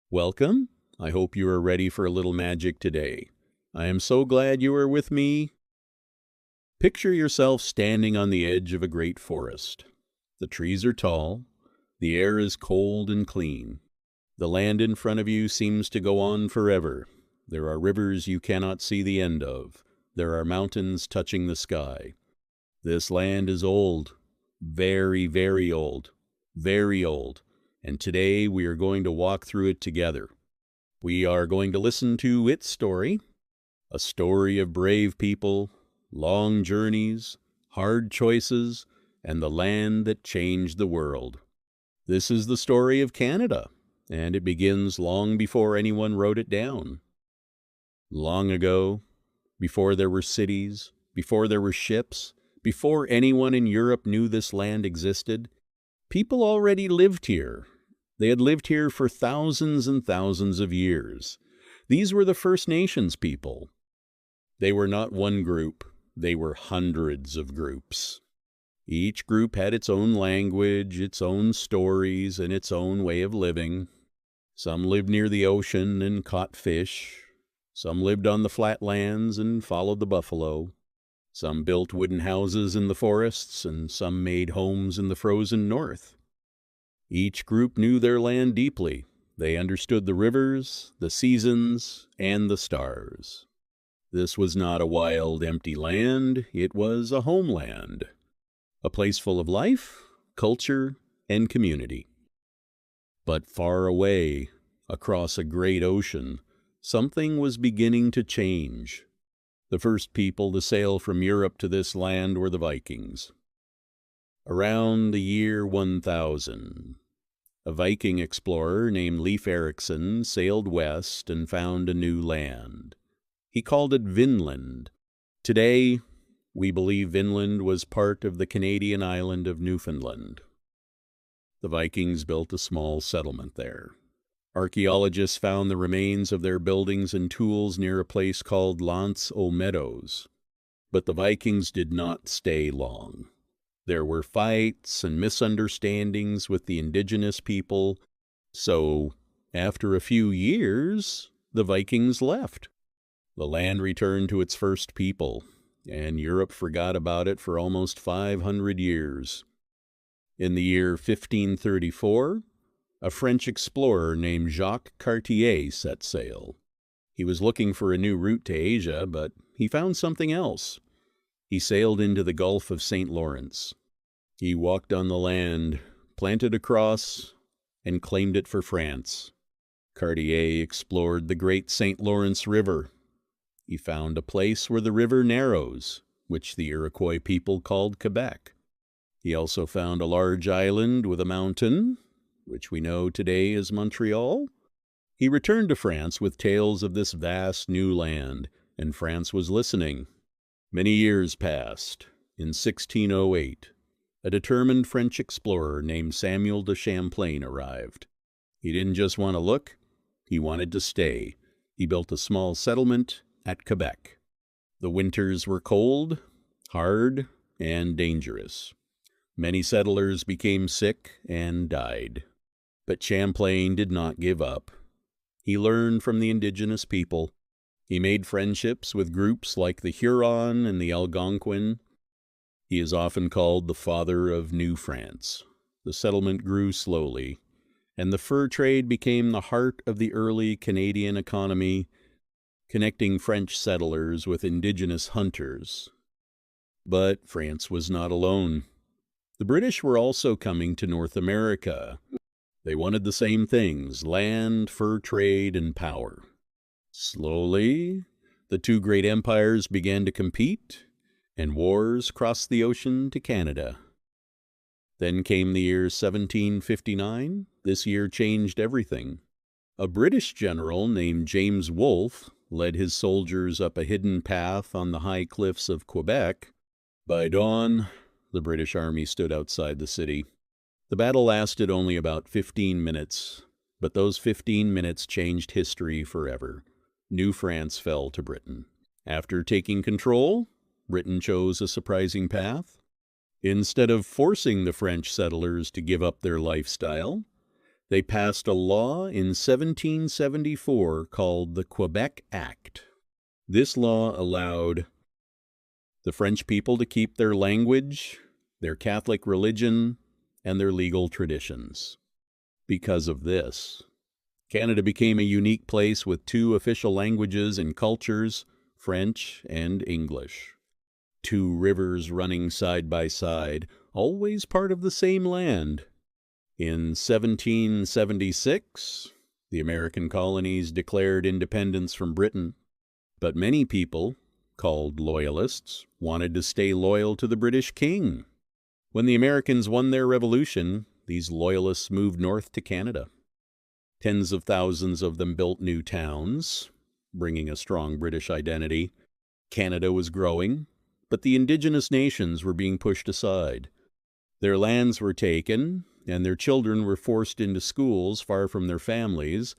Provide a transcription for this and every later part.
Welcome. I hope you are ready for a little magic today. I am so glad you are with me. Picture yourself standing on the edge of a great forest. The trees are tall. The air is cold and clean. The land in front of you seems to go on forever. There are rivers you cannot see the end of. There are mountains touching the sky. This land is old. Very, very old. Very old. And today we are going to walk through it together. We are going to listen to its story, a story of brave people, long journeys, hard choices, and the land that changed the world. This is the story of Canada, and it begins long before anyone wrote it down. Long ago, before there were cities, before there were ships, before anyone in Europe knew this land existed, people already lived here. They had lived here for thousands and thousands of years. These were the First Nations people. They were not one group. They were hundreds of groups. Each group had its own language, its own stories, and its own way of living. Some lived near the ocean and caught fish. Some lived on the flatlands and followed the buffalo. Some built wooden houses in the forests, and some made homes in the frozen north. Each group knew their land deeply. They understood the rivers, the seasons, and the stars. This was not a wild, empty land. It was a homeland, a place full of life, culture, and community. But far away, across a great ocean, something was beginning to change. The first people to sail from Europe to this land were the Vikings. Around the year 1000, a Viking explorer named Leif Erikson sailed west and found a new land. He called it Vinland. Today, we believe Vinland was part of the Canadian island of Newfoundland. The Vikings built a small settlement there. Archaeologists found the remains of their buildings and tools near a place called L'Anse aux Meadows. But the Vikings did not stay long. There were fights and misunderstandings with the indigenous people, so after a few years, the Vikings left. The land returned to its first people, and Europe forgot about it for almost 500 years. In the year 1534, a French explorer named Jacques Cartier set sail. He was looking for a new route to Asia, but he found something else. He sailed into the Gulf of St. Lawrence. He walked on the land, planted a cross, and claimed it for France. Cartier explored the great St. Lawrence River. He found a place where the river narrows, which the Iroquois people called Quebec. He also found a large island with a mountain, which we know today as Montreal. He returned to France with tales of this vast new land, and France was listening. Many years passed. In 1608, a determined French explorer named Samuel de Champlain arrived. He didn't just want to look, he wanted to stay. He built a small settlement at Quebec. The winters were cold, hard, and dangerous. Many settlers became sick and died. But Champlain did not give up. He learned from the indigenous people. He made friendships with groups like the Huron and the Algonquin. He is often called the father of New France. The settlement grew slowly, and the fur trade became the heart of the early Canadian economy, connecting French settlers with indigenous hunters. But France was not alone. The British were also coming to North America. They wanted the same things: land, fur trade, and power. Slowly, the two great empires began to compete, and wars crossed the ocean to Canada. Then came the year 1759. This year changed everything. A British general named James Wolfe led his soldiers up a hidden path on the high cliffs of Quebec. By dawn, the British army stood outside the city. The battle lasted only about 15 minutes, but those 15 minutes changed history forever. New France fell to Britain. After taking control, Britain chose a surprising path. Instead of forcing the French settlers to give up their lifestyle, They passed a law in 1774 called the Quebec Act. This law allowed the French people to keep their language, their Catholic religion, and their legal traditions. Because of this, Canada became a unique place with two official languages and cultures, French and English. Two rivers running side by side, always part of the same land. In 1776, the American colonies declared independence from Britain, but many people, called Loyalists, wanted to stay loyal to the British king. When the Americans won their revolution, these Loyalists moved north to Canada. Tens of thousands of them built new towns, bringing a strong British identity. Canada was growing, but the indigenous nations were being pushed aside. Their lands were taken, and their children were forced into schools far from their families,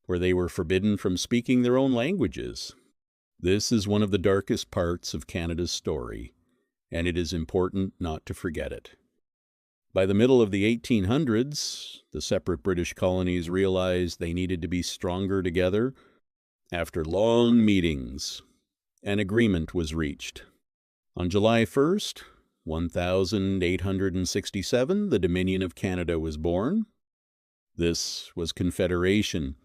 where they were forbidden from speaking their own languages. This is one of the darkest parts of Canada's story, and it is important not to forget it. By the middle of the 1800s, the separate British colonies realized they needed to be stronger together. After long meetings, an agreement was reached. On July 1st, 1867, the Dominion of Canada was born. This was Confederation.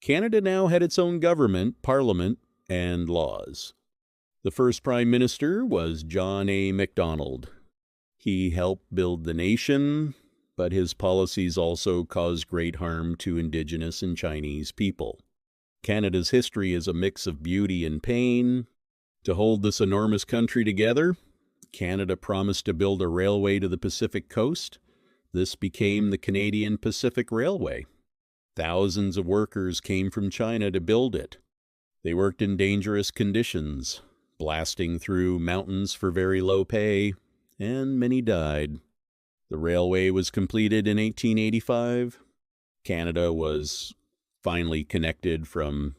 Canada now had its own government, parliament, and laws. The first Prime Minister was John A. Macdonald. He helped build the nation, but his policies also caused great harm to Indigenous and Chinese people. Canada's history is a mix of beauty and pain. To hold this enormous country together, Canada promised to build a railway to the Pacific coast. This became the Canadian Pacific Railway. Thousands of workers came from China to build it. They worked in dangerous conditions, blasting through mountains for very low pay, and many died. The railway was completed in 1885. Canada was finally connected from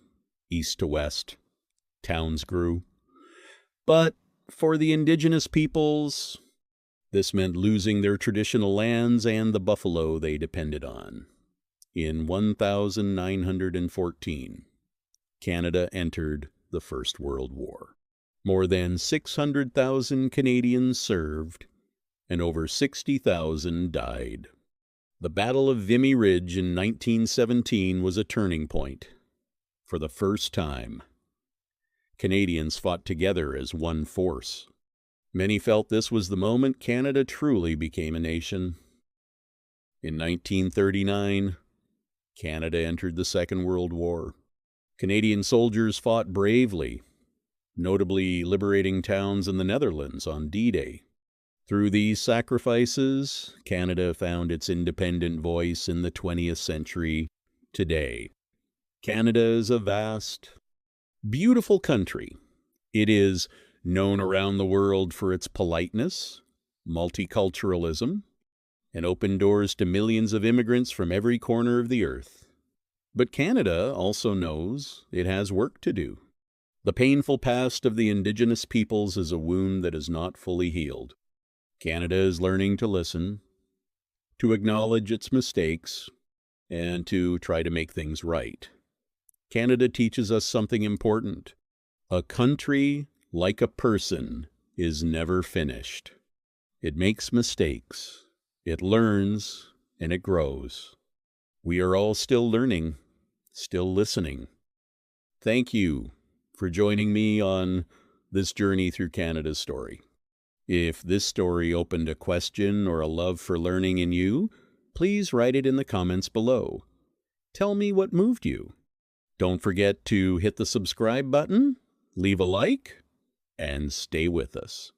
east to west. Towns grew. But for the indigenous peoples, this meant losing their traditional lands and the buffalo they depended on. In 1914, Canada entered the First World War. More than 600,000 Canadians served, and over 60,000 died. The Battle of Vimy Ridge in 1917 was a turning point. For the first time, Canadians fought together as one force. Many felt this was the moment Canada truly became a nation. In 1939, Canada entered the Second World War. Canadian soldiers fought bravely, notably liberating towns in the Netherlands on D-Day. Through these sacrifices, Canada found its independent voice in the 20th century today. Canada is a vast, beautiful country. It is known around the world for its politeness, multiculturalism, and open doors to millions of immigrants from every corner of the earth. But Canada also knows it has work to do. The painful past of the Indigenous peoples is a wound that is not fully healed. Canada is learning to listen, to acknowledge its mistakes, and to try to make things right. Canada teaches us something important. A country, like a person, is never finished. It makes mistakes, it learns, and it grows. We are all still learning, still listening. Thank you for joining me on this journey through Canada's story. If this story opened a question or a love for learning in you, please write it in the comments below. Tell me what moved you. Don't forget to hit the subscribe button, leave a like, and stay with us.